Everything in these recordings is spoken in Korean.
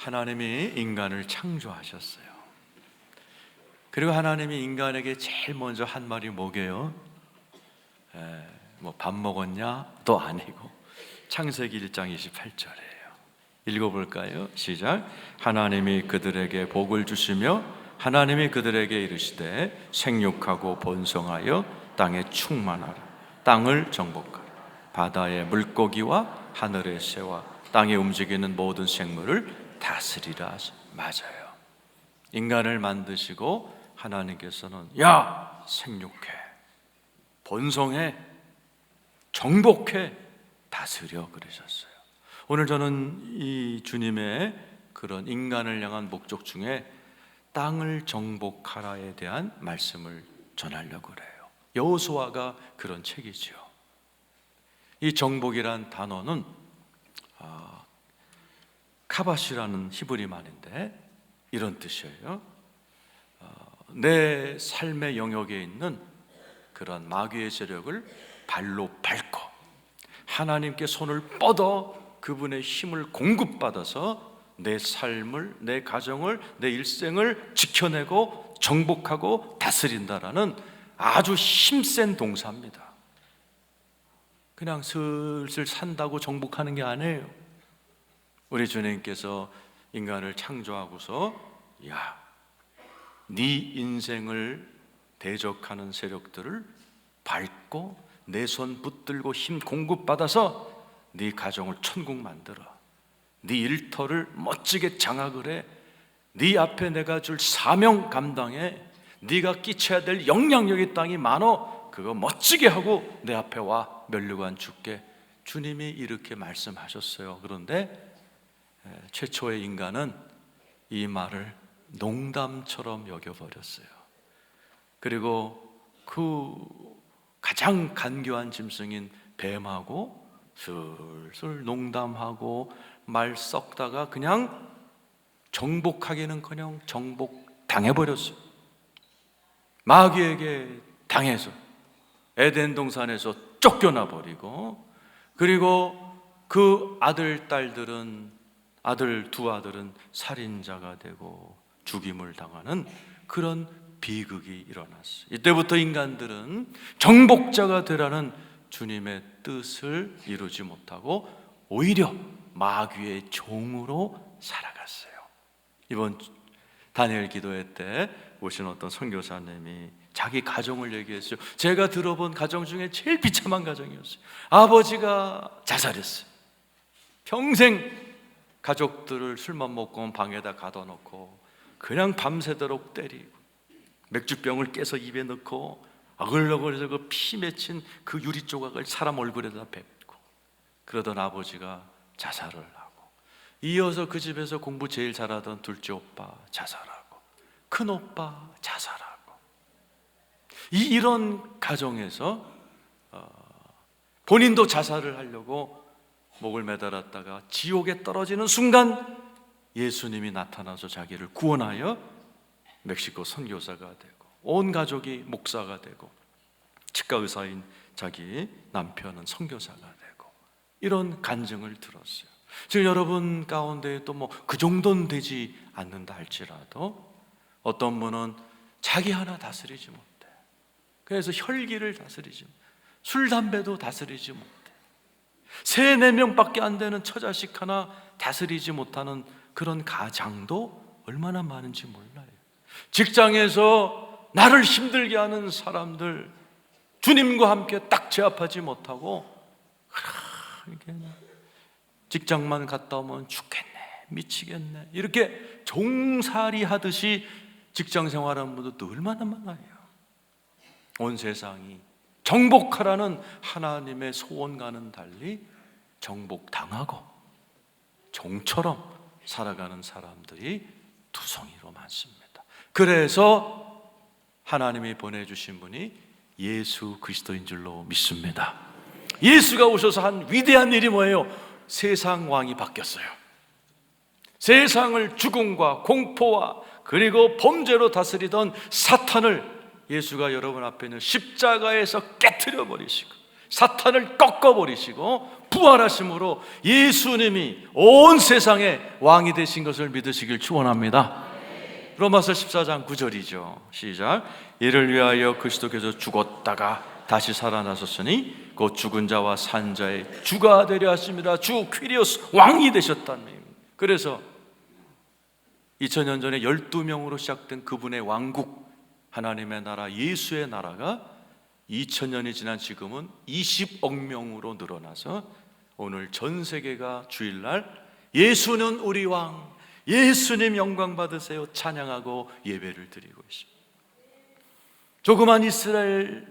하나님이 인간을 창조하셨어요. 그리고 하나님이 인간에게 제일 먼저 한 말이 뭐게요? 뭐 밥 먹었냐?도 아니고 창세기 1장 28절이에요. 읽어볼까요? 시작. 하나님이 그들에게 복을 주시며 하나님이 그들에게 이르시되 생육하고 번성하여 땅에 충만하라. 땅을 정복하라. 바다의 물고기와 하늘의 새와 땅에 움직이는 모든 생물을 다스리라. 맞아요. 인간을 만드시고 하나님께서는 야, 생육해, 번성해, 정복해, 다스려 그러셨어요. 오늘 저는 이 주님의 그런 인간을 향한 목적 중에 땅을 정복하라에 대한 말씀을 전하려고 그래요. 여호수아가 그런 책이죠. 이 정복이란 단어는 카바시라는 히브리 말인데 이런 뜻이에요. 내 삶의 영역에 있는 그런 마귀의 세력을 발로 밟고 하나님께 손을 뻗어 그분의 힘을 공급받아서 내 삶을, 내 가정을, 내 일생을 지켜내고 정복하고 다스린다라는 아주 힘센 동사입니다. 그냥 슬슬 산다고 정복하는 게 아니에요. 우리 주님께서 인간을 창조하고서 야, 네 인생을 대적하는 세력들을 밟고 내 손 붙들고 힘 공급받아서 네 가정을 천국 만들어, 네 일터를 멋지게 장악을 해, 네 앞에 내가 줄 사명 감당해, 네가 끼쳐야 될 영향력의 땅이 많어, 그거 멋지게 하고 내 앞에 와, 면류관 줄게. 주님이 이렇게 말씀하셨어요. 그런데 최초의 인간은 이 말을 농담처럼 여겨버렸어요. 그리고 그 가장 간교한 짐승인 뱀하고 슬슬 농담하고 말 썩다가 그냥 정복하기는커녕 정복당해버렸어요. 마귀에게 당해서 에덴 동산에서 쫓겨나 버리고, 그리고 그 아들, 딸들은 두 아들은 살인자가 되고 죽임을 당하는 그런 비극이 일어났어요. 이때부터 인간들은 정복자가 되라는 주님의 뜻을 이루지 못하고 오히려 마귀의 종으로 살아갔어요. 이번 다니엘 기도회 때 오신 어떤 선교사님이 자기 가정을 얘기했어요. 제가 들어본 가정 중에 제일 비참한 가정이었어요. 아버지가 자살했어요. 평생 가족들을 술만 먹고 방에다 가둬놓고 그냥 밤새도록 때리고 맥주병을 깨서 입에 넣고 아글아글해서 그 피 맺힌 그 유리 조각을 사람 얼굴에다 뱉고 그러던 아버지가 자살을 하고, 이어서 그 집에서 공부 제일 잘하던 둘째 오빠 자살하고 큰 오빠 자살하고, 이런 가정에서 본인도 자살을 하려고 목을 매달았다가 지옥에 떨어지는 순간 예수님이 나타나서 자기를 구원하여 멕시코 선교사가 되고 온 가족이 목사가 되고 치과 의사인 자기 남편은 선교사가 되고, 이런 간증을 들었어요. 지금 여러분 가운데 또 뭐 그 정도는 되지 않는다 할지라도 어떤 분은 자기 하나 다스리지 못해. 그래서 혈기를 다스리지 못해. 술 담배도 다스리지 못해. 3-4명밖에 안 되는 처자식 하나 다스리지 못하는 그런 가장도 얼마나 많은지 몰라요. 직장에서 나를 힘들게 하는 사람들, 주님과 함께 딱 제압하지 못하고 직장만 갔다 오면 죽겠네, 미치겠네, 이렇게 종살이 하듯이 직장 생활하는 분들도 얼마나 많아요. 온 세상이 정복하라는 하나님의 소원과는 달리 정복당하고 종처럼 살아가는 사람들이 투성이로 많습니다. 그래서 하나님이 보내주신 분이 예수 그리스도인 줄로 믿습니다. 예수가 오셔서 한 위대한 일이 뭐예요? 세상 왕이 바뀌었어요. 세상을 죽음과 공포와 그리고 범죄로 다스리던 사탄을 예수가 여러분 앞에 있는 십자가에서 깨트려 버리시고 사탄을 꺾어버리시고 부활하심으로 예수님이 온 세상의 왕이 되신 것을 믿으시길 축원합니다. 로마서 14장 9절이죠. 시작. 이를 위하여 그리스도께서 죽었다가 다시 살아나셨으니 곧 죽은 자와 산 자의 주가 되려 하십니다. 주 퀴리오스 왕이 되셨다는. 그래서 2000년 전에 12명으로 시작된 그분의 왕국, 하나님의 나라, 예수의 나라가 2000년이 지난 지금은 20억 명으로 늘어나서 오늘 전 세계가 주일날 예수는 우리 왕, 예수님 영광 받으세요 찬양하고 예배를 드리고 있습니다. 조그만 이스라엘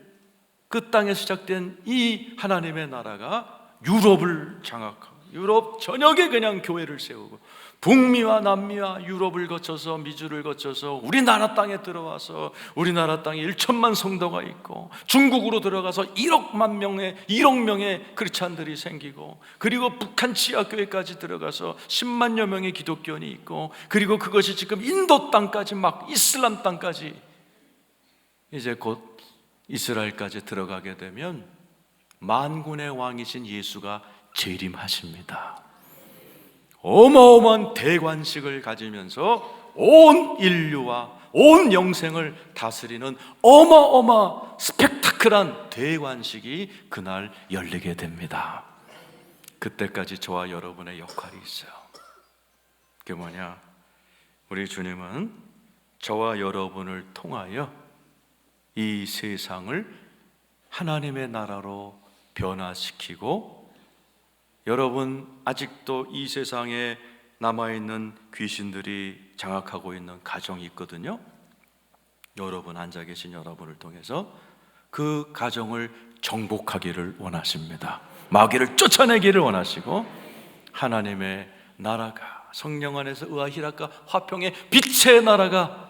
그 땅에 시작된 이 하나님의 나라가 유럽을 장악하고 유럽 전역에 그냥 교회를 세우고 북미와 남미와 유럽을 거쳐서 미주를 거쳐서 우리나라 땅에 들어와서 우리나라 땅에 1천만 성도가 있고 중국으로 들어가서 1억 명의 크리스찬들이 생기고 그리고 북한 치아교회까지 들어가서 10만여 명의 기독교인이 있고 그리고 그것이 지금 인도 땅까지 막 이슬람 땅까지 이제 곧 이스라엘까지 들어가게 되면 만군의 왕이신 예수가 재림하십니다. 어마어마한 대관식을 가지면서 온 인류와 온 영생을 다스리는 어마어마 스펙타클한 대관식이 그날 열리게 됩니다. 그때까지 저와 여러분의 역할이 있어요. 그게 뭐냐? 우리 주님은 저와 여러분을 통하여 이 세상을 하나님의 나라로 변화시키고 여러분 아직도 이 세상에 남아있는 귀신들이 장악하고 있는 가정이 있거든요. 여러분 앉아 계신 여러분을 통해서 그 가정을 정복하기를 원하십니다. 마귀를 쫓아내기를 원하시고 하나님의 나라가 성령 안에서 의와 희락과 화평의 빛의 나라가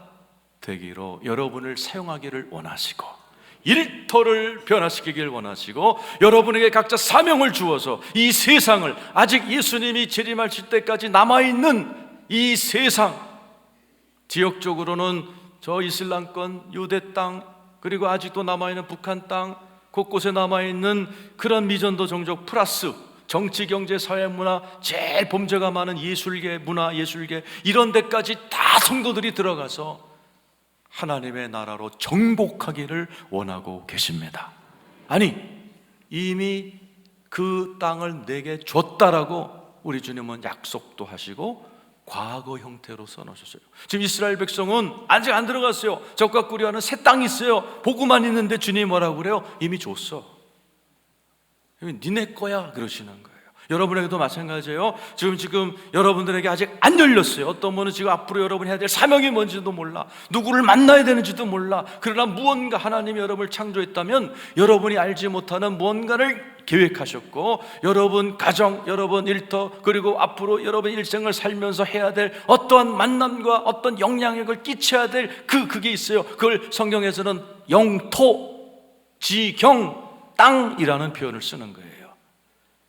되기로 여러분을 사용하기를 원하시고 일터를 변화시키길 원하시고 여러분에게 각자 사명을 주어서 이 세상을 아직 예수님이 재림하실 때까지 남아있는 이 세상, 지역적으로는 저 이슬람권 유대 땅 그리고 아직도 남아있는 북한 땅 곳곳에 남아있는 그런 미전도 종족 플러스 정치, 경제, 사회, 문화, 제일 범죄가 많은 예술계, 문화, 예술계 이런 데까지 다 성도들이 들어가서 하나님의 나라로 정복하기를 원하고 계십니다. 아니 이미 그 땅을 내게 줬다라고 우리 주님은 약속도 하시고 과거 형태로 써놓으셨어요. 지금 이스라엘 백성은 아직 안 들어갔어요. 적과 꿀이하는 새 땅이 있어요. 보고만 있는데 주님이 뭐라고 그래요? 이미 줬어. 니네 거야 그러시는 거예요. 여러분에게도 마찬가지예요. 지금 여러분들에게 아직 안 열렸어요. 어떤 분은 지금 앞으로 여러분이 해야 될 사명이 뭔지도 몰라, 누구를 만나야 되는지도 몰라. 그러나 무언가 하나님이 여러분을 창조했다면 여러분이 알지 못하는 무언가를 계획하셨고 여러분 가정, 여러분 일터 그리고 앞으로 여러분 일생을 살면서 해야 될 어떠한 만남과 어떤 영향력을 끼쳐야 될 그게 있어요. 그걸 성경에서는 영토, 지경, 땅이라는 표현을 쓰는 거예요.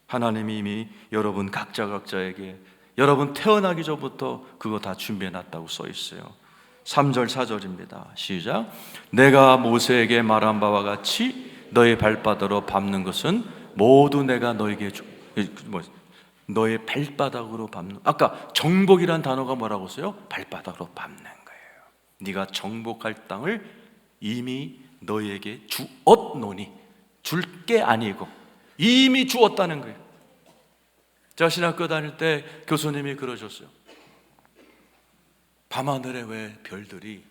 하나님이 이미 여러분 각자에게 여러분 태어나기 전부터 그거 다 준비해놨다고 써 있어요. 3절 4절입니다. 시작. 내가 모세에게 말한 바와 같이 너의 발바닥으로 밟는 것은 모두 내가 너에게 너의 발바닥으로 밟는. 아까 정복이란 단어가 뭐라고 써요? 발바닥으로 밟는 거예요. 네가 정복할 땅을 이미 너에게 주었노니, 줄 게 아니고 이미 주었다는 거예요. 제가 신학교 다닐 때 교수님이 그러셨어요. 밤하늘에 왜 별들이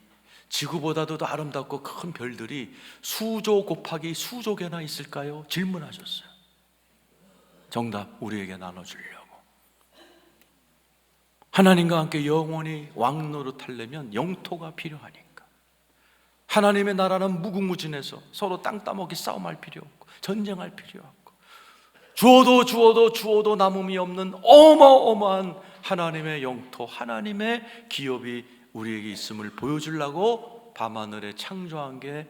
지구보다도 더 아름답고 큰 별들이 수조 곱하기 수조 개나 있을까요? 질문하셨어요. 정답 우리에게 나눠주려고. 하나님과 함께 영원히 왕노릇하려면 영토가 필요하니까. 하나님의 나라는 무궁무진해서 서로 땅 따먹기 싸움할 필요 없고 전쟁할 필요 없고 주어도 남음이 없는 어마어마한 하나님의 영토, 하나님의 기업이 우리에게 있음을 보여주려고 밤하늘에 창조한 게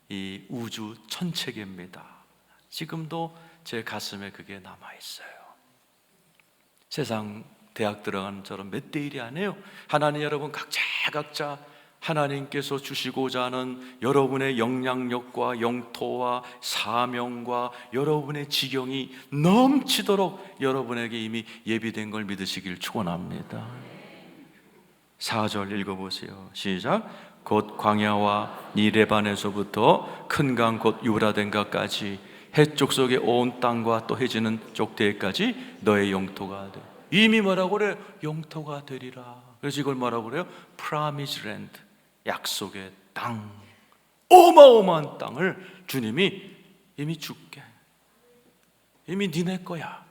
이 우주 천체계입니다. 지금도 제 가슴에 그게 남아있어요. 세상 대학 들어가는 처럼 몇 대 1이 아니에요. 하나님 여러분 각자 하나님께서 주시고자 하는 여러분의 영향력과 영토와 사명과 여러분의 지경이 넘치도록 여러분에게 이미 예비된 걸 믿으시길 축원합니다. 4절 읽어보세요. 시작. 곧 광야와 이 레반에서부터 큰 강 곧 유라덴가까지 해쪽 속의 온 땅과 또 해지는 쪽대까지 너의 영토가 돼. 이미 뭐라고 그래요? 영토가 되리라. 그래서 이걸 뭐라고 그래요? Promised Land, 약속의 땅. 어마어마한 땅을 주님이 이미 줄게. 이미 니네 거야.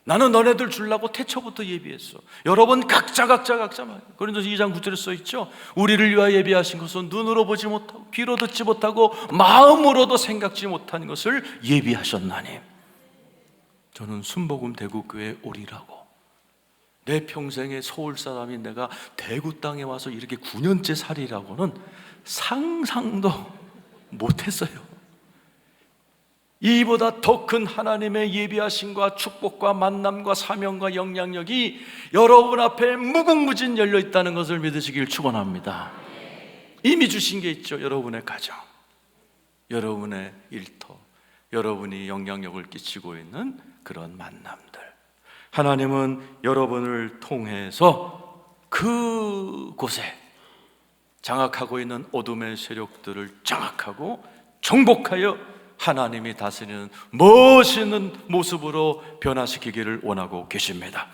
나는 너네들 주려고 태초부터 예비했어. 여러분 각자 고린도서 2장 9절에 써있죠. 우리를 위하여 예비하신 것은 눈으로 보지 못하고 귀로 듣지 못하고 마음으로도 생각지 못한 것을 예비하셨나니. 저는 순복음 대구교회 오리라고, 내 평생에 서울 사람인 내가 대구 땅에 와서 이렇게 9년째 살이라고는 상상도 못했어요. 이보다 더 큰 하나님의 예비하심과 축복과 만남과 사명과 영향력이 여러분 앞에 무궁무진 열려 있다는 것을 믿으시길 축원합니다. 이미 주신 게 있죠. 여러분의 가정, 여러분의 일터, 여러분이 영향력을 끼치고 있는 그런 만남들. 하나님은 여러분을 통해서 그곳에 장악하고 있는 어둠의 세력들을 장악하고 정복하여 하나님이 다스리는 멋있는 모습으로 변화시키기를 원하고 계십니다.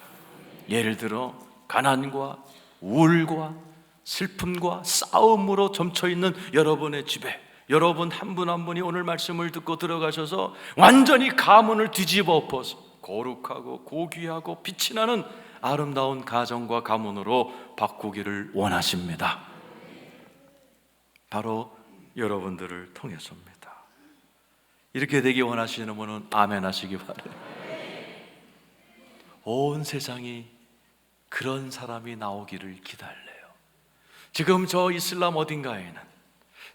예를 들어 가난과 우울과 슬픔과 싸움으로 점쳐있는 여러분의 집에, 여러분 한 분 한 분이 오늘 말씀을 듣고 들어가셔서 완전히 가문을 뒤집어 엎어서 거룩하고 고귀하고 빛이 나는 아름다운 가정과 가문으로 바꾸기를 원하십니다. 바로 여러분들을 통해서입니다. 이렇게 되기 원하시는 분은 아멘 하시기 바라요. 온 세상이 그런 사람이 나오기를 기다려요. 지금 저 이슬람 어딘가에는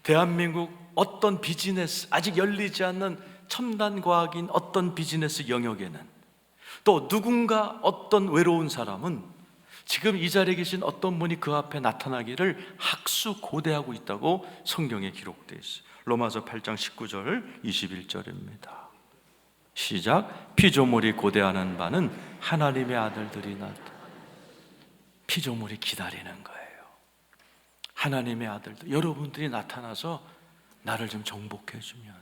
대한민국 어떤 비즈니스, 아직 열리지 않는 첨단 과학인 어떤 비즈니스 영역에는, 또 누군가 어떤 외로운 사람은 지금 이 자리에 계신 어떤 분이 그 앞에 나타나기를 학수고대하고 있다고 성경에 기록되어 있어요. 로마서 8장 19절 21절입니다. 시작. 피조물이 고대하는 바는 하나님의 아들들이 나타나. 피조물이 기다리는 거예요. 하나님의 아들들, 여러분들이 나타나서 나를 좀 정복해 주면,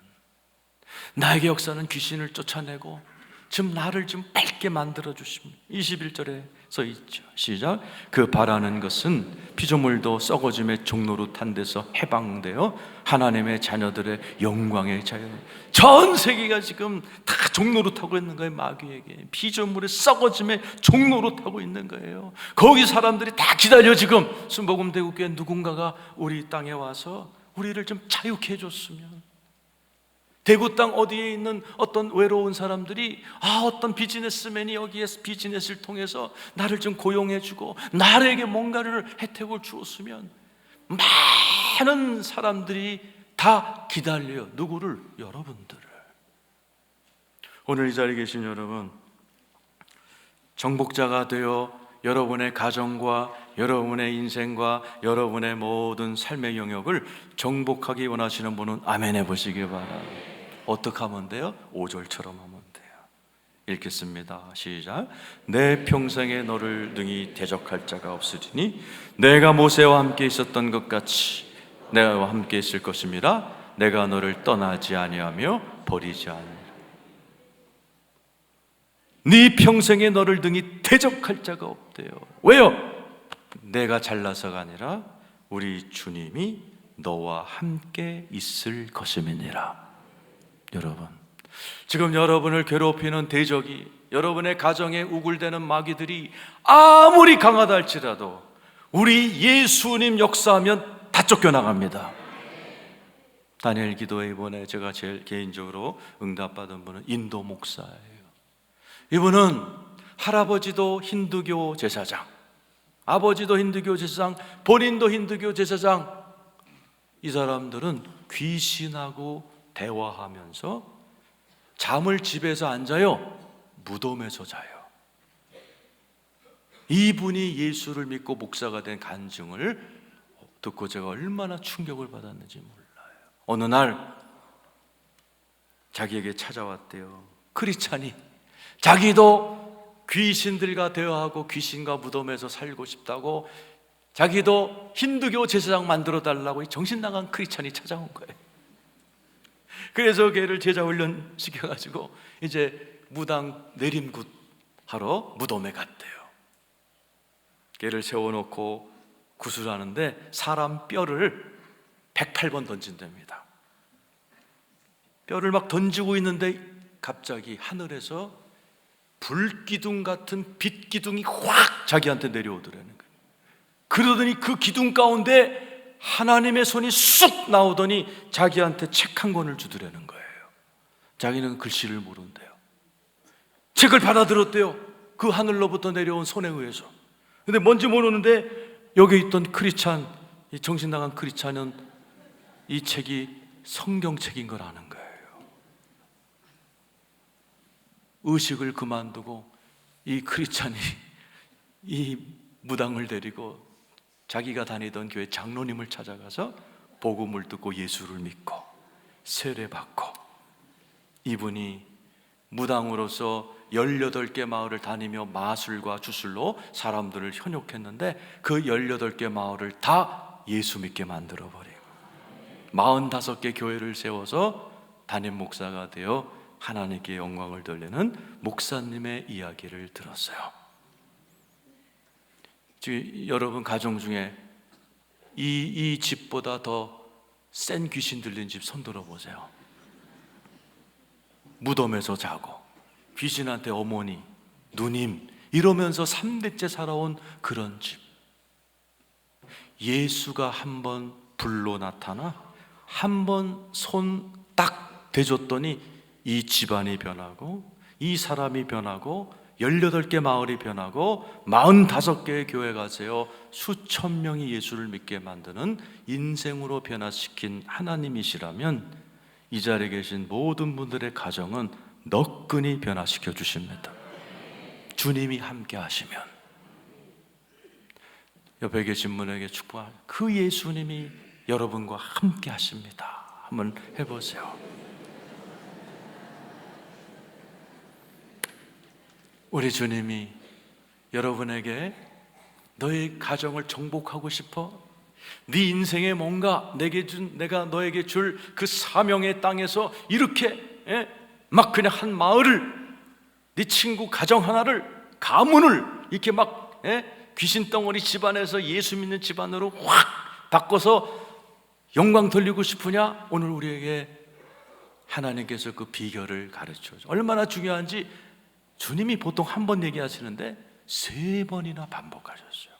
나에게 역사는 귀신을 쫓아내고 지금 나를 좀 밝게 만들어 주십니다. 21절에 써 있죠. 시작. 그 바라는 것은 피조물도 썩어짐의 종로로 탄 데서 해방되어 하나님의 자녀들의 영광의 자유. 전 세계가 지금 다 종로로 타고 있는 거예요. 마귀에게 피조물의 썩어짐의 종로로 타고 있는 거예요. 거기 사람들이 다 기다려. 지금 순복음 대구교회 누군가가 우리 땅에 와서 우리를 좀 자유케 해줬으면. 대구 땅 어디에 있는 어떤 외로운 사람들이 어떤 비즈니스맨이 여기에 비즈니스를 통해서 나를 좀 고용해주고 나에게 뭔가를 혜택을 주었으면, 많은 사람들이 다 기다려요. 누구를? 여러분들을. 오늘 이 자리에 계신 여러분, 정복자가 되어 여러분의 가정과 여러분의 인생과 여러분의 모든 삶의 영역을 정복하기 원하시는 분은 아멘 해보시기 바랍니다. 어떻게 하면 돼요? 5절처럼 하면 돼요. 읽겠습니다. 시작. 내 평생에 너를 능히 대적할 자가 없으리니 내가 모세와 함께 있었던 것 같이 내가 함께 있을 것임이라. 내가 너를 떠나지 아니하며 버리지 아니하리라. 네 평생에 너를 능히 대적할 자가 없대요. 왜요? 내가 잘나서가 아니라 우리 주님이 너와 함께 있을 것임이니라. 여러분, 지금 여러분을 괴롭히는 대적이, 여러분의 가정에 우글대는 마귀들이 아무리 강하다 할지라도 우리 예수님 역사하면 다 쫓겨나갑니다. 다니엘 기도회 이번에 제가 제일 개인적으로 응답받은 분은 인도 목사예요. 이분은 할아버지도 힌두교 제사장, 아버지도 힌두교 제사장, 본인도 힌두교 제사장. 이 사람들은 귀신하고 대화하면서 잠을 집에서 안 자요. 무덤에서 자요. 이분이 예수를 믿고 목사가 된 간증을 듣고 제가 얼마나 충격을 받았는지 몰라요. 어느 날 자기에게 찾아왔대요. 크리스찬이 자기도 귀신들과 대화하고 귀신과 무덤에서 살고 싶다고, 자기도 힌두교 제사장 만들어 달라고 정신 나간 크리스찬이 찾아온 거예요. 그래서 걔를 제자 훈련 시켜가지고 이제 무당 내림굿 하러 무덤에 갔대요. 걔를 세워놓고 구슬하는데 사람 뼈를 108번 던진답니다. 뼈를 막 던지고 있는데 갑자기 하늘에서 불기둥 같은 빛기둥이 확 자기한테 내려오더라는 거예요. 그러더니 그 기둥 가운데 하나님의 손이 쑥 나오더니 자기한테 책 한 권을 주더라는 거예요. 자기는 글씨를 모른대요. 책을 받아들었대요. 그 하늘로부터 내려온 손에 의해서. 근데 뭔지 모르는데 여기 있던 크리스찬, 이 정신 나간 크리스찬은 이 책이 성경책인 걸 아는 거예요. 의식을 그만두고 이 크리스찬이 이 무당을 데리고 자기가 다니던 교회 장로님을 찾아가서 복음을 듣고 예수를 믿고 세례받고, 이분이 무당으로서 18개 마을을 다니며 마술과 주술로 사람들을 현혹했는데 그 18개 마을을 다 예수 믿게 만들어버리고 45개 교회를 세워서 담임 목사가 되어 하나님께 영광을 돌리는 목사님의 이야기를 들었어요. 지금 여러분 가정 중에 이 집보다 더 센 귀신 들린 집 손 들어보세요. 무덤에서 자고 귀신한테 어머니, 누님 이러면서 3대째 살아온 그런 집. 예수가 한번 불로 나타나 한번 손 딱 대줬더니 이 집안이 변하고 이 사람이 변하고 18개 마을이 변하고 45개의 교회가 세워 수천 명이 예수를 믿게 만드는 인생으로 변화시킨 하나님이시라면 이 자리에 계신 모든 분들의 가정은 너끈히 변화시켜 주십니다. 주님이 함께 하시면. 옆에 계신 분에게 축복합니다. 그 예수님이 여러분과 함께 하십니다. 한번 해보세요. 우리 주님이 여러분에게 너의 가정을 정복하고 싶어? 네 인생에 뭔가 내가 너에게 줄 그 사명의 땅에서 이렇게 막 그냥 한 마을을, 네 친구 가정 하나를, 가문을 이렇게 막 귀신 덩어리 집안에서 예수 믿는 집안으로 확 바꿔서 영광 돌리고 싶으냐? 오늘 우리에게 하나님께서 그 비결을 가르쳐줘. 얼마나 중요한지 주님이 보통 한 번 얘기하시는데 3번이나 반복하셨어요.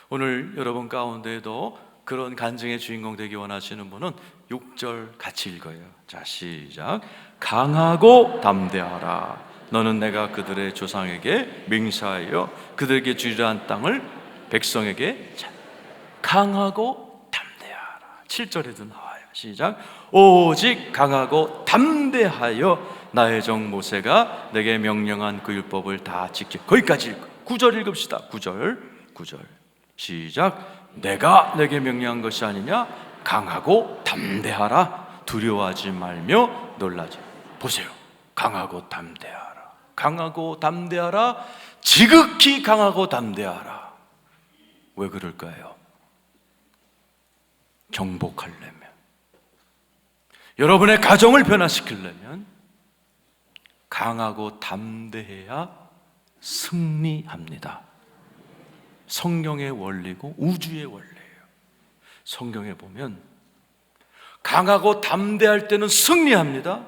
오늘 여러분 가운데에도 그런 간증의 주인공 되기 원하시는 분은 6절 같이 읽어요. 자, 시작. 강하고 담대하라. 너는 내가 그들의 조상에게 맹세하여 그들에게 주리라 한 땅을 백성에게 강하고 담대하라. 7절에도 나와요. 시작. 오직 강하고 담대하여 나의 종 모세가 내게 명령한 그 율법을 다 지키. 거기까지 읽고 9절 읽읍시다. 9절 시작. 내가 내게 명령한 것이 아니냐? 강하고 담대하라. 두려워하지 말며 놀라지. 보세요. 강하고 담대하라. 강하고 담대하라. 지극히 강하고 담대하라. 왜 그럴까요? 정복하려면, 여러분의 가정을 변화시키려면 강하고 담대해야 승리합니다. 성경의 원리고 우주의 원리예요. 성경에 보면 강하고 담대할 때는 승리합니다.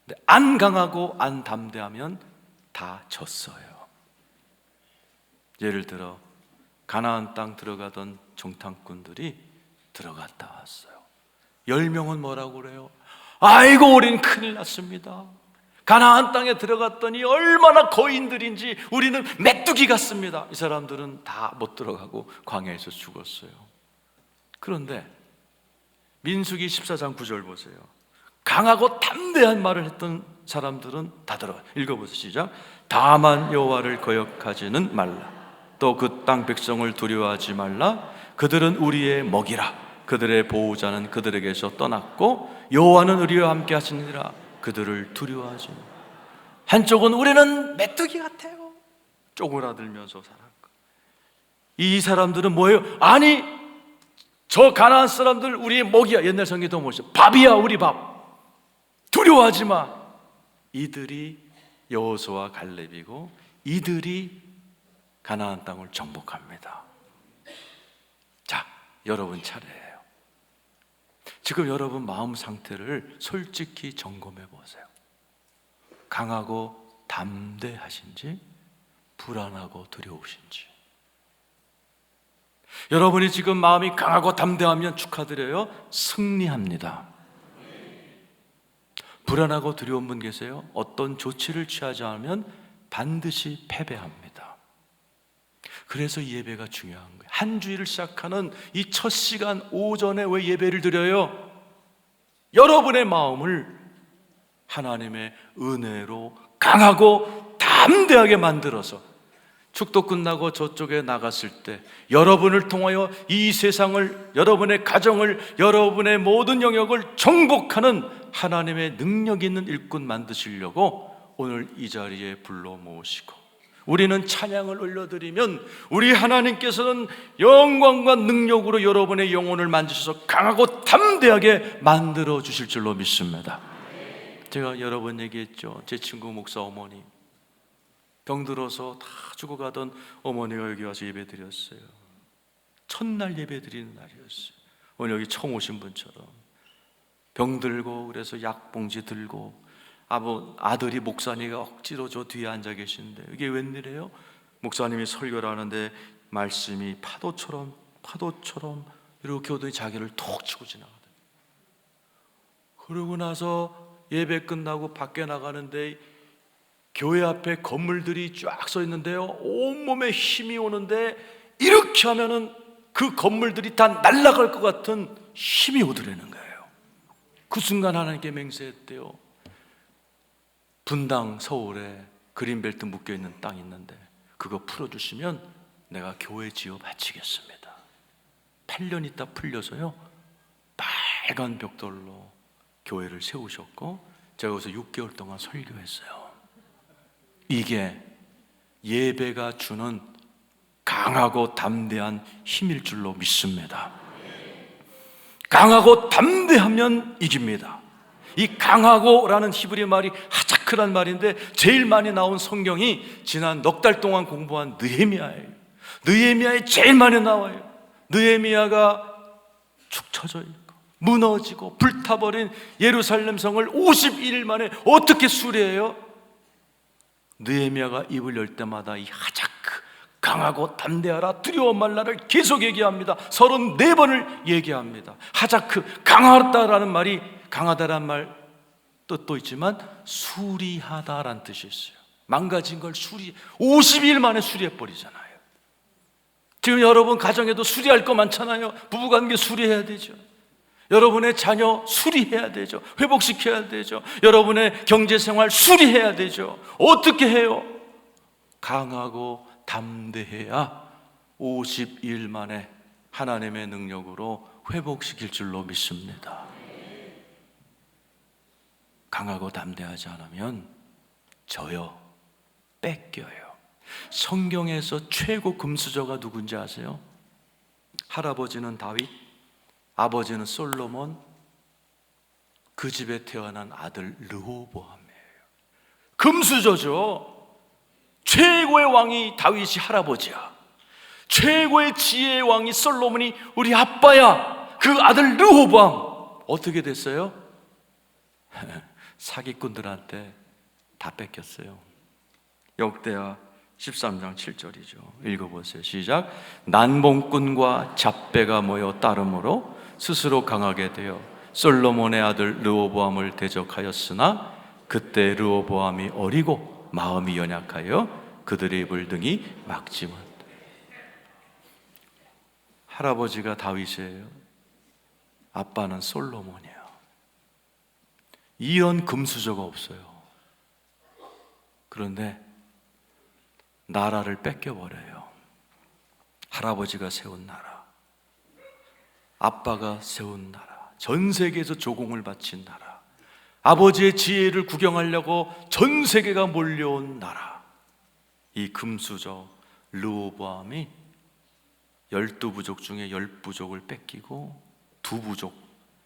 근데 안 강하고 안 담대하면 다 졌어요. 예를 들어 가나안 땅 들어가던 정탐꾼들이 들어갔다 왔어요. 10명은 뭐라고 그래요? 아이고 우린 큰일 났습니다. 가나안 땅에 들어갔더니 얼마나 거인들인지 우리는 메뚜기 같습니다. 이 사람들은 다 못 들어가고 광야에서 죽었어요. 그런데 민수기 14장 9절 보세요. 강하고 담대한 말을 했던 사람들은 다 들어가요. 읽어보세요. 시작. 다만 여호와를 거역하지는 말라. 또 그 땅 백성을 두려워하지 말라. 그들은 우리의 먹이라. 그들의 보호자는 그들에게서 떠났고 여호와는 우리와 함께 하시니라. 그들을 두려워하지. 한쪽은 우리는 메뚜기 같아요. 쪼그라들면서 살았고, 이 사람들은 뭐예요? 아니, 저 가나안 사람들 우리의 먹이야. 옛날 성경도 뭐죠? 밥이야, 우리 밥. 두려워하지 마. 이들이 여호수아와 갈렙이고 이들이 가나안 땅을 정복합니다. 자, 여러분 차례예요. 지금 여러분 마음 상태를 솔직히 점검해 보세요. 강하고 담대하신지, 불안하고 두려우신지. 여러분이 지금 마음이 강하고 담대하면 축하드려요. 승리합니다. 불안하고 두려운 분 계세요? 어떤 조치를 취하지 않으면 반드시 패배합니다. 그래서 예배가 중요한 거예요. 한 주일을 시작하는 이 첫 시간 오전에 왜 예배를 드려요? 여러분의 마음을 하나님의 은혜로 강하고 담대하게 만들어서 축도 끝나고 저쪽에 나갔을 때 여러분을 통하여 이 세상을, 여러분의 가정을, 여러분의 모든 영역을 정복하는 하나님의 능력 있는 일꾼 만드시려고 오늘 이 자리에 불러 모으시고, 우리는 찬양을 올려드리면 우리 하나님께서는 영광과 능력으로 여러분의 영혼을 만지셔서 강하고 담대하게 만들어 주실 줄로 믿습니다. 제가 여러 번 얘기했죠. 제 친구 목사 어머니, 병들어서 다 죽어가던 어머니가 여기 와서 예배 드렸어요. 첫날 예배 드리는 날이었어요. 오늘 여기 처음 오신 분처럼 병들고, 그래서 약봉지 들고, 아들이 목사님이 억지로 저 뒤에 앉아 계시는데 이게 웬일이에요? 목사님이 설교를 하는데 말씀이 파도처럼 이렇게 오더니 자기를 톡 치고 지나가더라고요. 그러고 나서 예배 끝나고 밖에 나가는데 교회 앞에 건물들이 쫙 서 있는데요, 온몸에 힘이 오는데 이렇게 하면은 그 건물들이 다 날아갈 것 같은 힘이 오더라는 거예요. 그 순간 하나님께 맹세했대요. 분당 서울에 그린벨트 묶여있는 땅이 있는데 그거 풀어주시면 내가 교회 지어 바치겠습니다. 8년 있다 풀려서요, 빨간 벽돌로 교회를 세우셨고 제가 거기서 6개월 동안 설교했어요. 이게 예배가 주는 강하고 담대한 힘일 줄로 믿습니다. 강하고 담대하면 이깁니다. 이 강하고라는 히브리 말이 하자크란 말인데 제일 많이 나온 성경이 지난 넉 달 동안 공부한 느헤미야예요. 느헤미야에 제일 많이 나와요. 느헤미야가 축 처져 있고 무너지고 불타버린 예루살렘 성을 52일 만에 어떻게 수리해요? 느헤미야가 입을 열 때마다 이 하자크, 강하고 담대하라, 두려워 말라를 계속 얘기합니다. 34번을 얘기합니다. 하자크, 강하다라는 말이, 강하다라는 말 뜻도 있지만 수리하다라는 뜻이 있어요. 망가진 걸 52일 만에 수리해버리잖아요. 지금 여러분 가정에도 수리할 거 많잖아요. 부부관계 수리해야 되죠. 여러분의 자녀 수리해야 되죠. 회복시켜야 되죠. 여러분의 경제생활 수리해야 되죠. 어떻게 해요? 강하고 담대해야 50일 만에 하나님의 능력으로 회복시킬 줄로 믿습니다. 강하고 담대하지 않으면 져요. 뺏겨요. 성경에서 최고 금수저가 누군지 아세요? 할아버지는 다윗, 아버지는 솔로몬, 그 집에 태어난 아들 르호보암이에요. 금수저죠. 최고의 왕이 다윗이 할아버지야. 최고의 지혜의 왕이 솔로몬이 우리 아빠야. 그 아들 르호보암 어떻게 됐어요? 사기꾼들한테 다 뺏겼어요. 역대하 13장 7절이죠. 읽어보세요. 시작. 난봉꾼과 잡배가 모여 따름으로 스스로 강하게 되어 솔로몬의 아들 르호보암을 대적하였으나 그때 르호보암이 어리고 마음이 연약하여 그들의 입을 등이 막지 못해. 할아버지가 다윗이에요. 아빠는 솔로몬이에요. 이런 금수저가 없어요. 그런데 나라를 뺏겨버려요. 할아버지가 세운 나라. 아빠가 세운 나라, 전 세계에서 조공을 바친 나라, 아버지의 지혜를 구경하려고 전 세계가 몰려온 나라. 이 금수저 르호보암이 12부족 중에 10부족을 뺏기고 2부족,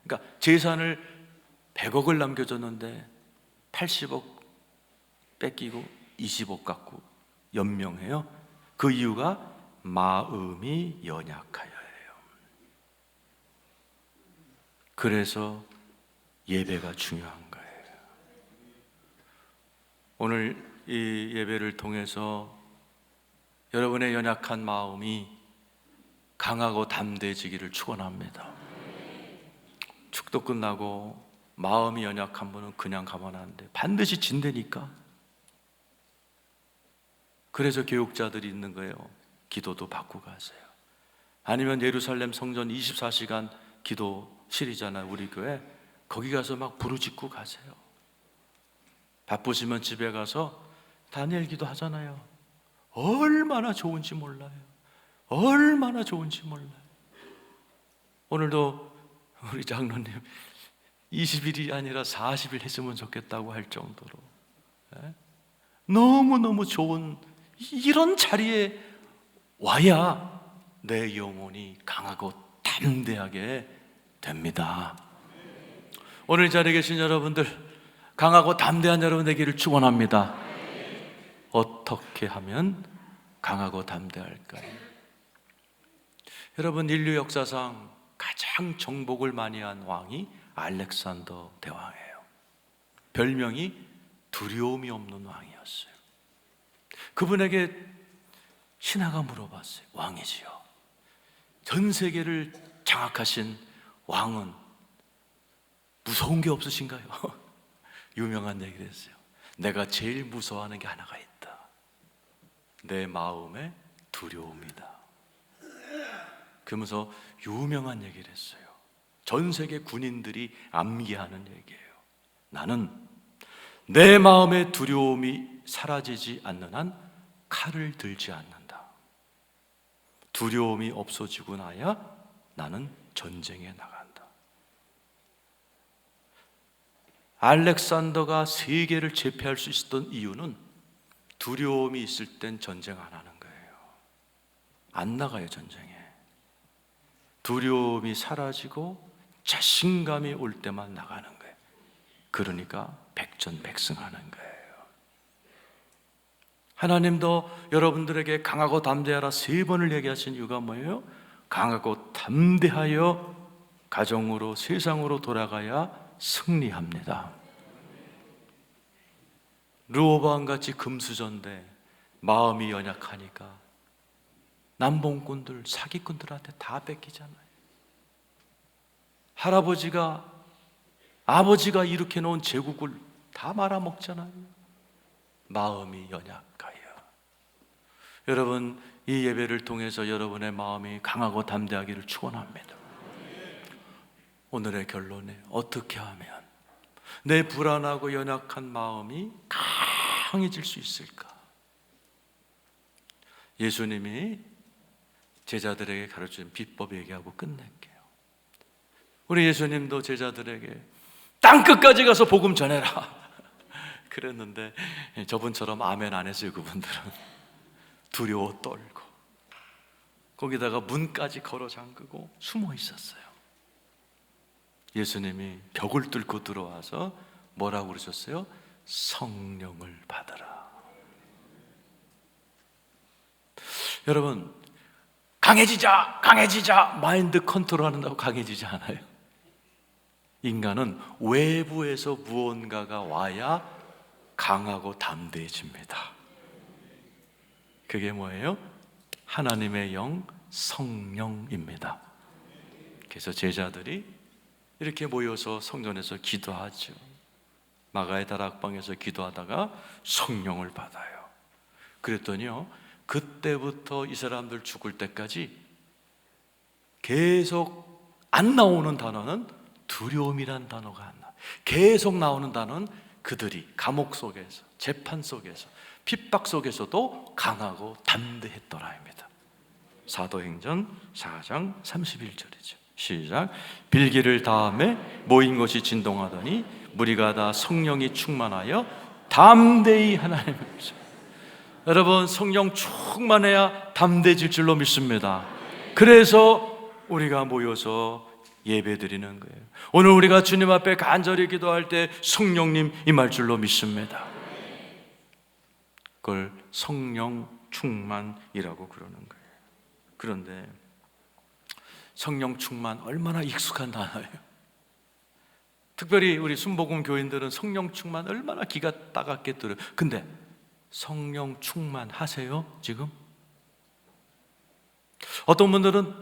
그러니까 재산을 100억을 남겨줬는데 80억 뺏기고 20억 갖고 연명해요. 그 이유가 마음이 연약하여예요. 그래서 예배가 중요한 거예요. 오늘 이 예배를 통해서 여러분의 연약한 마음이 강하고 담대해지기를 축원합니다. 축도 끝나고 마음이 연약한 분은 그냥 가만 안 돼. 반드시 진다니까. 그래서 교육자들이 있는 거예요. 기도도 받고 가세요. 아니면 예루살렘 성전 24시간 기도실이잖아요, 우리 교회. 거기 가서 막 부르짖고 가세요. 바쁘시면 집에 가서 다니엘 기도 하잖아요. 얼마나 좋은지 몰라요. 얼마나 좋은지 몰라요. 오늘도 우리 장로님 20일이 아니라 40일 했으면 좋겠다고 할 정도로 너무너무 좋은 이런 자리에 와야 내 영혼이 강하고 담대하게 됩니다. 오늘 이 자리에 계신 여러분들, 강하고 담대한 여러분 되기를 축원합니다. 어떻게 하면 강하고 담대할까요? 여러분, 인류 역사상 가장 정복을 많이 한 왕이 알렉산더 대왕이에요. 별명이 두려움이 없는 왕이었어요. 그분에게 신하가 물어봤어요. 왕이지요, 전 세계를 장악하신 왕은 무서운 게 없으신가요? 유명한 얘기를 했어요. 내가 제일 무서워하는 게 하나가 있다. 내 마음의 두려움이다. 그러면서 유명한 얘기를 했어요. 전 세계 군인들이 암기하는 얘기예요. 나는 내 마음의 두려움이 사라지지 않는 한 칼을 들지 않는다. 두려움이 없어지고 나야 나는 전쟁에 나간다. 알렉산더가 세계를 제패할 수 있었던 이유는 두려움이 있을 땐 전쟁 안 하는 거예요. 안 나가요, 전쟁에. 두려움이 사라지고 자신감이 올 때만 나가는 거예요. 그러니까 백전백승하는 거예요. 하나님도 여러분들에게 강하고 담대하라 3번을 얘기하신 이유가 뭐예요? 강하고 담대하여 가정으로 세상으로 돌아가야 승리합니다. 르호보암같이 금수저인데 마음이 연약하니까 남봉꾼들, 사기꾼들한테 다 뺏기잖아요. 아버지가 일으켜 놓은 제국을 다 말아먹잖아요. 마음이 연약하여. 여러분, 이 예배를 통해서 여러분의 마음이 강하고 담대하기를 축원합니다. 오늘의 결론에 어떻게 하면 내 불안하고 연약한 마음이 강해질 수 있을까? 예수님이 제자들에게 가르친 비법 얘기하고 끝낼게요. 우리 예수님도 제자들에게 땅끝까지 가서 복음 전해라 그랬는데 저분처럼 아멘 안 했어요. 그분들은 두려워 떨고 거기다가 문까지 걸어 잠그고 숨어 있었어요. 예수님이 벽을 뚫고 들어와서 뭐라고 그러셨어요? 성령을 받으라. 여러분, 강해지자 마인드 컨트롤 한다고 강해지지 않아요. 인간은 외부에서 무언가가 와야 강하고 담대해집니다. 그게 뭐예요? 하나님의 영 성령입니다. 그래서 제자들이 이렇게 모여서 성전에서 기도하죠. 마가의 다락방에서 기도하다가 성령을 받아요. 그랬더니요, 그때부터 이 사람들 죽을 때까지 계속 안 나오는 단어는 두려움이란 단어가 안 나와요. 계속 나오는 단어는 그들이 감옥 속에서, 재판 속에서, 핍박 속에서도 강하고 담대했더라입니다. 사도행전 4장 31절이죠. 시작. 빌기를 다음에 모인 것이 진동하더니 무리가 다 성령이 충만하여 담대히 하나님을 부르짖으며. 여러분, 성령 충만해야 담대해질 줄로 믿습니다. 그래서 우리가 모여서 예배 드리는 거예요. 오늘 우리가 주님 앞에 간절히 기도할 때 성령님 임할 줄로 믿습니다. 그걸 성령 충만이라고 그러는 거예요. 그런데 성령 충만 얼마나 익숙한 단어예요. 특별히 우리 순복음 교인들은 성령 충만 얼마나 기가 따갑게 들어요. 근데 성령 충만 하세요 지금? 어떤 분들은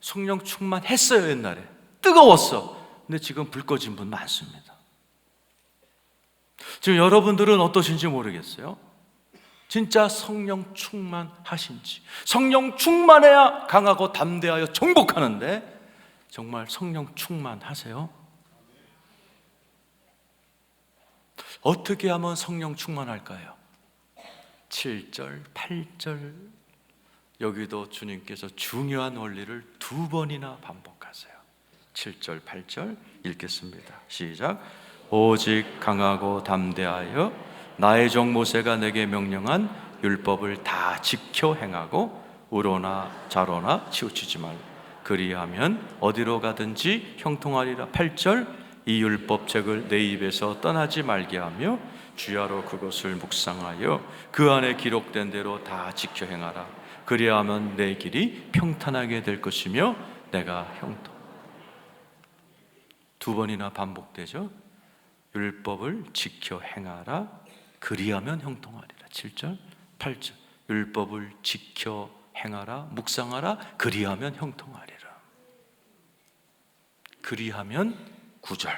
성령 충만 했어요. 옛날에 뜨거웠어. 근데 지금 불 꺼진 분 많습니다. 지금 여러분들은 어떠신지 모르겠어요. 진짜 성령 충만하신지. 성령 충만해야 강하고 담대하여 정복하는데 정말 성령 충만하세요? 어떻게 하면 성령 충만할까요? 7절, 8절 여기도 주님께서 중요한 원리를 2번이나 반복하세요. 7절, 8절 읽겠습니다. 시작. 오직 강하고 담대하여 나의 종 모세가 내게 명령한 율법을 다 지켜 행하고 우로나 좌로나 치우치지 말라. 그리하면 어디로 가든지 형통하리라. 8절. 이 율법책을 내 입에서 떠나지 말게 하며 주야로 그것을 묵상하여 그 안에 기록된 대로 다 지켜 행하라. 그리하면 내 길이 평탄하게 될 것이며 내가 형통. 2번이나 반복되죠. 율법을 지켜 행하라. 그리하면 형통하리라. 7절, 8절. 율법을 지켜 행하라, 묵상하라. 그리하면 형통하리라. 그리하면 9절.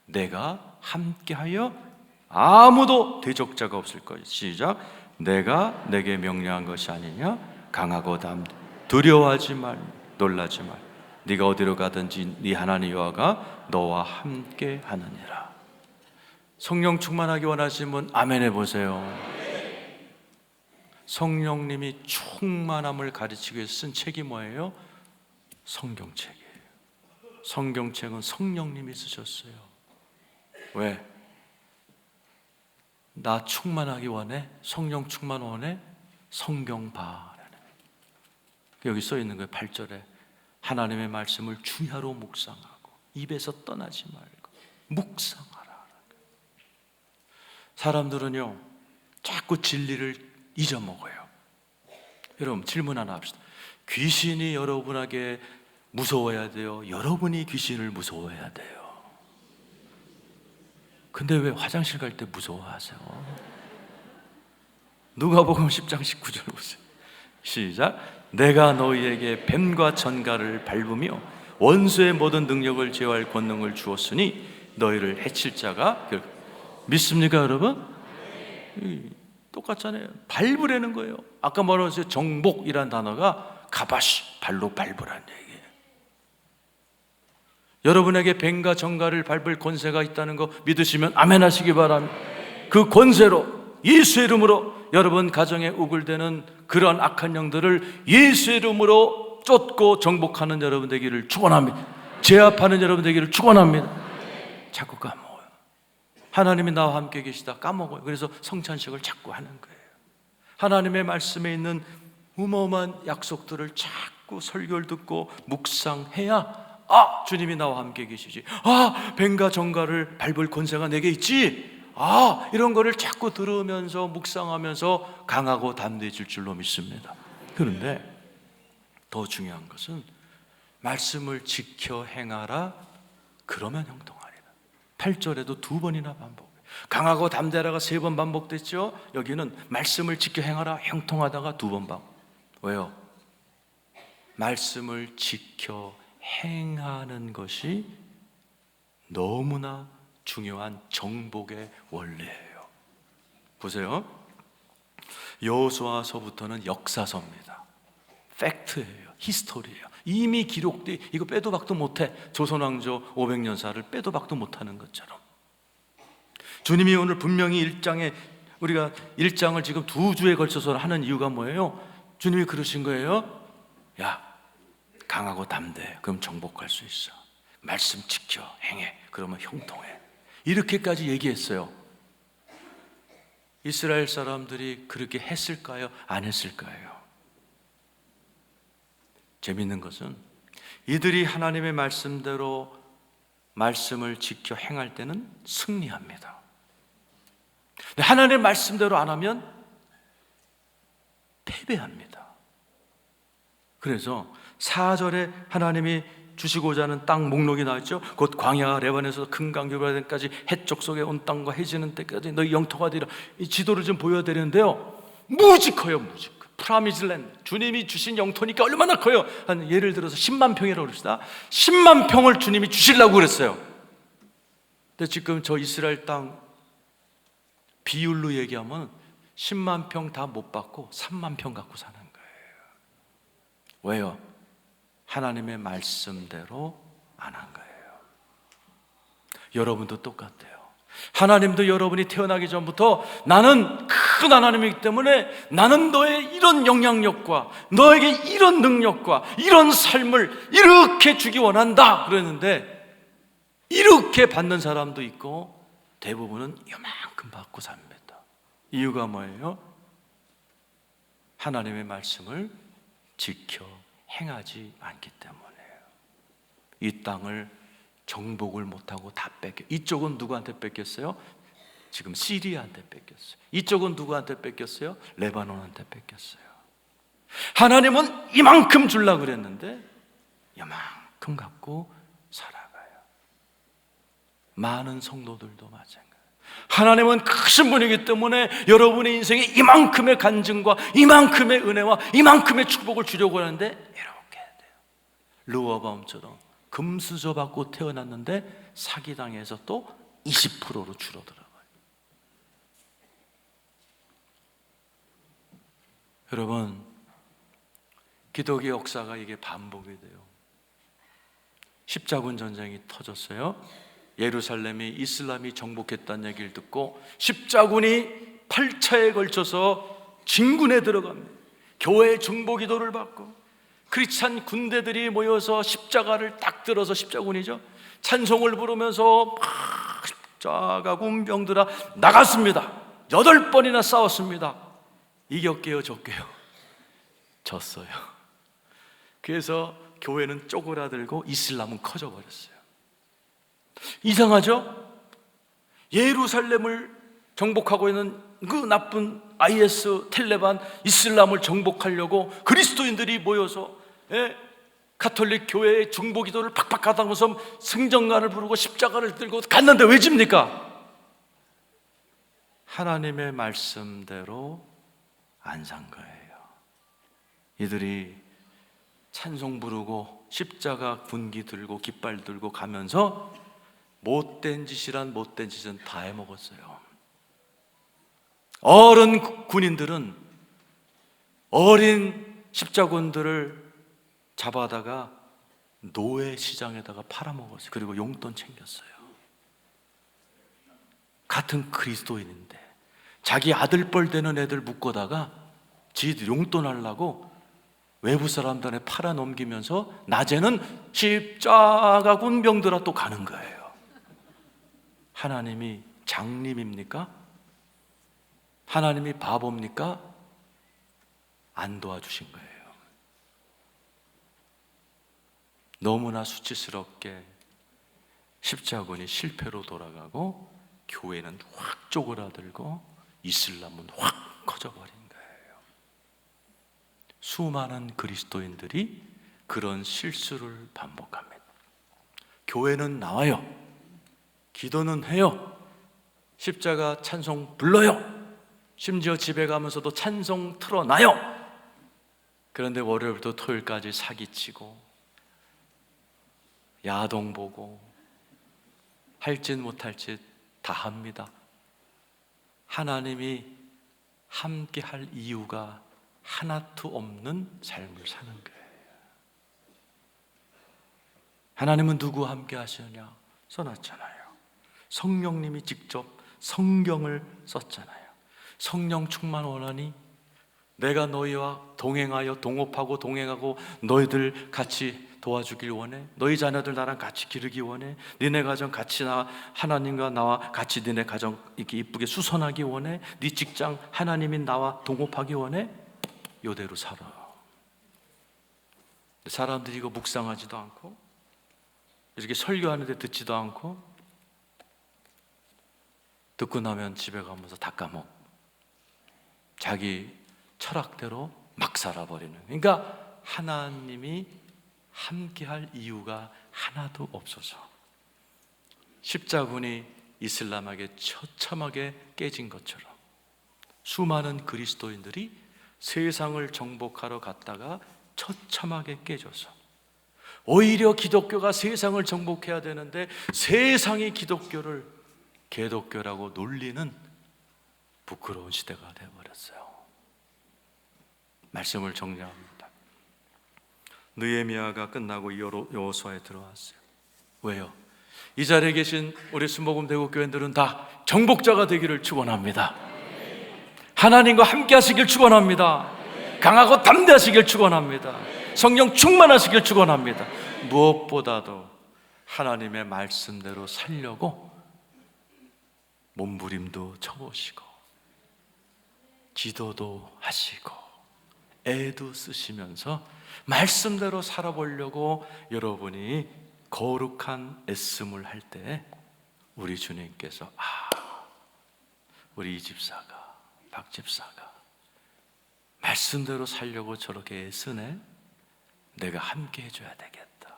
내가 함께하여 아무도 대적자가 없을 것이다. 시작. 내가 내게 명령한 것이 아니냐? 강하고 담대 두려워하지 말, 놀라지 말. 네가 어디로 가든지 네 하나님 여호와가 너와 함께 하느니라. 성령 충만하기 원하시는 분 아멘 해보세요. 성령님이 충만함을 가르치기 위해서 쓴 책이 뭐예요? 성경책이에요. 성경책은 성령님이 쓰셨어요. 왜? 나 충만하기 원해? 성령 충만 원해? 성경 봐. 여기 써 있는 거예요. 8절에 하나님의 말씀을 주야로 묵상하고 입에서 떠나지 말고 묵상하라. 사람들은요 자꾸 진리를 잊어먹어요. 여러분 질문 하나 합시다. 귀신이 여러분에게 무서워야 돼요? 여러분이 귀신을 무서워해야 돼요? 근데 왜 화장실 갈 때 무서워하세요? 누가복음 10장 19절 보세요. 시작. 내가 너희에게 뱀과 전갈을 밟으며 원수의 모든 능력을 제어할 권능을 주었으니 너희를 해칠 자가 믿습니까 여러분? 똑같잖아요. 밟으라는 거예요. 아까 말했어요. 정복이란 단어가 가바시, 발로 밟으라는 얘기예요. 여러분에게 뱀과 전갈을 밟을 권세가 있다는 거 믿으시면 아멘 하시기 바랍니다. 그 권세로 예수의 이름으로 여러분 가정에 우글대는 그러한 악한 영들을 예수의 이름으로 쫓고 정복하는 여러분 되기를 축원합니다. 제압하는 여러분 되기를 축원합니다. 자꾸 까먹어요. 하나님이 나와 함께 계시다 까먹어요. 그래서 성찬식을 자꾸 하는 거예요. 하나님의 말씀에 있는 어마어마한 약속들을 자꾸 설교를 듣고 묵상해야 주님이 나와 함께 계시지. 뱀과 전갈을 밟을 권세가 내게 있지. 이런 거를 자꾸 들으면서 묵상하면서 강하고 담대해질 줄로 믿습니다. 그런데 더 중요한 것은 말씀을 지켜 행하라. 그러면 형통하리라. 8절에도 2번이나 반복. 강하고 담대하라가 3번 반복됐죠. 여기는 말씀을 지켜 행하라 형통하다가 2번 반복. 왜요? 말씀을 지켜 행하는 것이 너무나 중요한 정복의 원리예요. 보세요. 여호수아서부터는 역사서입니다. 팩트예요. 히스토리예요. 이미 기록돼 이거 빼도 박도 못해. 조선왕조 500년사를 빼도 박도 못하는 것처럼 주님이 오늘 분명히 1장에 우리가 1장을 지금 2주에 걸쳐서 하는 이유가 뭐예요? 주님이 그러신 거예요. 야, 강하고 담대해. 그럼 정복할 수 있어. 말씀 지켜 행해. 그러면 형통해. 이렇게까지 얘기했어요. 이스라엘 사람들이 그렇게 했을까요? 안 했을까요? 재밌는 것은 이들이 하나님의 말씀대로 말씀을 지켜 행할 때는 승리합니다. 하나님의 말씀대로 안 하면 패배합니다. 그래서 4절에 하나님이 주시고자 하는 땅 목록이 나왔죠. 곧 광야 레반에서 큰 강 유브라데까지 해쪽 속에 온 땅과 해지는 때까지 너희 영토가 되리라. 이 지도를 좀 보여드리는데요, 무지 커요. 무지 커. 프라미즐랜드, 주님이 주신 영토니까 얼마나 커요. 한 예를 들어서 10만 평이라고 그럽시다. 10만 평을 주님이 주시려고 그랬어요. 근데 지금 저 이스라엘 땅 비율로 얘기하면 10만 평 다 못 받고 3만 평 갖고 사는 거예요. 왜요? 하나님의 말씀대로 안 한 거예요. 여러분도 똑같아요. 하나님도 여러분이 태어나기 전부터 나는 큰 하나님이기 때문에 나는 너의 이런 영향력과 너에게 이런 능력과 이런 삶을 이렇게 주기 원한다 그랬는데, 이렇게 받는 사람도 있고 대부분은 이만큼 받고 삽니다. 이유가 뭐예요? 하나님의 말씀을 지켜 행하지 않기 때문에요. 이 땅을 정복을 못하고 다 뺏겨. 이쪽은 누구한테 뺏겼어요? 지금 시리아한테 뺏겼어요. 이쪽은 누구한테 뺏겼어요? 레바논한테 뺏겼어요. 하나님은 이만큼 주려고 그랬는데 이만큼 갖고 살아가요. 많은 성도들도 마찬가지예요. 하나님은 크신 분이기 때문에 여러분의 인생에 이만큼의 간증과 이만큼의 은혜와 이만큼의 축복을 주려고 하는데 이렇게 돼요. 르호보암처럼 금수저 받고 태어났는데 사기당해서 또 20%로 줄어들어가요. 여러분, 기독의 역사가 이게 반복이 돼요. 십자군 전쟁이 터졌어요. 예루살렘이 이슬람이 정복했다는 얘기를 듣고 십자군이 8차에 걸쳐서 진군에 들어갑니다. 교회 중보기도를 받고 크리스찬 군대들이 모여서 십자가를 딱 들어서, 십자군이죠, 찬송을 부르면서 막 십자가 군병들아 나갔습니다. 8번이나 싸웠습니다. 이겼게요, 졌게요? 졌어요. 그래서 교회는 쪼그라들고 이슬람은 커져버렸어요. 이상하죠? 예루살렘을 정복하고 있는 그 나쁜 IS, 텔레반, 이슬람을 정복하려고 그리스도인들이 모여서 가톨릭 교회의 중보기도를 팍팍 하다면서 승전가를 부르고 십자가를 들고 갔는데 왜 집니까? 하나님의 말씀대로 안 산 거예요. 이들이 찬송 부르고 십자가 군기 들고 깃발 들고 가면서 못된 짓이란 못된 짓은 다 해먹었어요. 어른 군인들은 어린 십자군들을 잡아다가 노예 시장에다가 팔아먹었어요. 그리고 용돈 챙겼어요. 같은 그리스도인인데 자기 아들뻘 되는 애들 묶어다가 지들 용돈 하려고 외부 사람들에 팔아넘기면서 낮에는 십자가 군병들아 또 가는 거예요. 하나님이 장님입니까? 하나님이 바보입니까? 안 도와주신 거예요. 너무나 수치스럽게 십자군이 실패로 돌아가고 교회는 확 쪼그라들고 이슬람은 확 커져버린 거예요. 수많은 그리스도인들이 그런 실수를 반복합니다. 교회는 나와요. 기도는 해요. 십자가 찬송 불러요. 심지어 집에 가면서도 찬송 틀어놔요. 그런데 월요일부터 토요일까지 사기치고 야동 보고 할 짓 못할 짓 다 합니다. 하나님이 함께 할 이유가 하나도 없는 삶을 사는 거예요. 하나님은 누구와 함께 하시느냐? 써놨잖아요. 성령님이 직접 성경을 썼잖아요. 성령 충만 원하니 내가 너희와 동행하여 동업하고 동행하고 너희들 같이 도와주길 원해. 너희 자녀들 나랑 같이 기르기 원해. 너네 가정 같이 하나님과 나와 같이 너네 가정 이렇게 이쁘게 수선하기 원해. 네 직장 하나님이 나와 동업하기 원해. 이대로 살아. 사람들이 이거 묵상하지도 않고 이렇게 설교하는데 듣지도 않고 듣고 나면 집에 가면서 다 까먹고 자기 철학대로 막 살아버리는. 그러니까 하나님이 함께할 이유가 하나도 없어서 십자군이 이슬람에게 처참하게 깨진 것처럼 수많은 그리스도인들이 세상을 정복하러 갔다가 처참하게 깨져서 오히려 기독교가 세상을 정복해야 되는데 세상이 기독교를 개독교라고 놀리는 부끄러운 시대가 되어버렸어요. 말씀을 정리합니다. 느헤미야가 끝나고 여호수아에 들어왔어요. 왜요? 이 자리에 계신 우리 순복음 대구 교인들은 다 정복자가 되기를 축원합니다. 하나님과 함께 하시길 축원합니다. 강하고 담대하시길 축원합니다. 성령 충만하시길 축원합니다. 무엇보다도 하나님의 말씀대로 살려고 몸부림도 쳐보시고 기도도 하시고 애도 쓰시면서 말씀대로 살아보려고 여러분이 거룩한 애씀을 할 때 우리 주님께서 우리 이 집사가 박 집사가 말씀대로 살려고 저렇게 애쓰네. 내가 함께 해줘야 되겠다.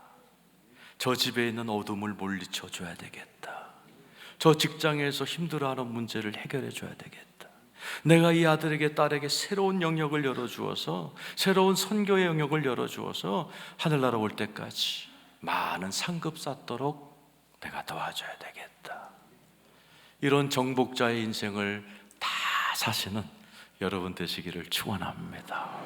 저 집에 있는 어둠을 물리쳐 줘야 되겠다. 저 직장에서 힘들어하는 문제를 해결해 줘야 되겠다. 내가 이 아들에게 딸에게 새로운 영역을 열어주어서 새로운 선교의 영역을 열어주어서 하늘나라 올 때까지 많은 상급 쌓도록 내가 도와줘야 되겠다. 이런 정복자의 인생을 다 사시는 여러분 되시기를 축원합니다.